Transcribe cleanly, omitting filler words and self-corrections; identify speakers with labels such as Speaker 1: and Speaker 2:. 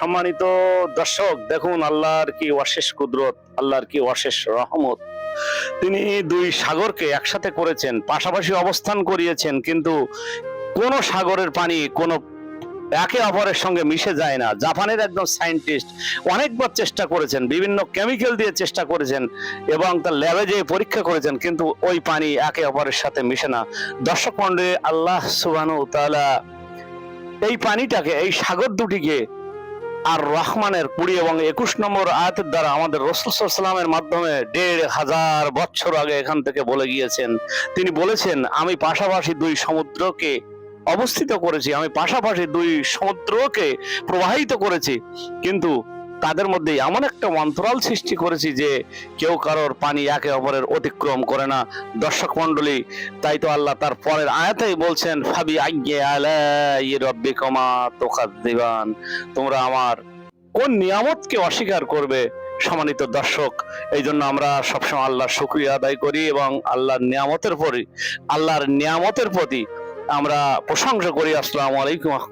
Speaker 1: সম্মানিত দর্শক, দেখুন আল্লাহর কি অশেষ কুদরত, আল্লাহর কি অশেষ রহমত। তিনি দুই সাগরকে একসাথে করেছেন, পাশাপাশি অবস্থান করিয়েছেন, কিন্তু কোন সাগরের পানি কোন একে অপরের সঙ্গে মিশে যায় না। জাপানের একজন সায়েন্টিস্ট অনেকবার চেষ্টা করেছেন, বিভিন্ন কেমিক্যাল দিয়ে চেষ্টা করেছেন এবং তার ল্যাবে যেয়ে পরীক্ষা করেছেন, কিন্তু ওই পানি একে অপরের সাথে মিশে না। দর্শক মণ্ডলী, আল্লাহ সুবহানাহু ওয়া তাআলা এই পানিটাকে, এই সাগর দুটিকে আর রহমানের 20 এবং 21 নম্বর আয়াতের দ্বারা আমাদের রাসূল সাল্লাল্লাহু আলাইহি ওয়াসাল্লামের মাধ্যমে 1500 বছর আগে এখান থেকে বলে গিয়েছেন। তিনি বলেছেন, আমি পাশাপাশি দুই সমুদ্রকে অবস্থিত করেছি, আমি পাশাপাশি দুই সমুদ্রকে প্রবাহিত করেছি, কিন্তু তাদের মধ্যে এমন একটা অন্তরাল সৃষ্টি করেছি যে কেউ কারোর পানি একে অপরের অতিক্রম করে না। দর্শক মণ্ডলী, তাই তো আল্লাহ তার পরের আয়াতেই বলছেন, ফাবি আইয়্যি আলাই রাব্বিকুমা তুকাজ্জিবান, তোমরা আমার কোন নিয়ামতকে অস্বীকার করবে। সম্মানিত দর্শক, এই জন্য আমরা সবসময় আল্লাহর শুকরিয়া আদায় করি এবং আল্লাহর নিয়ামতের প্রতি আমরা প্রশংসা করি। আসসালামু আলাইকুম।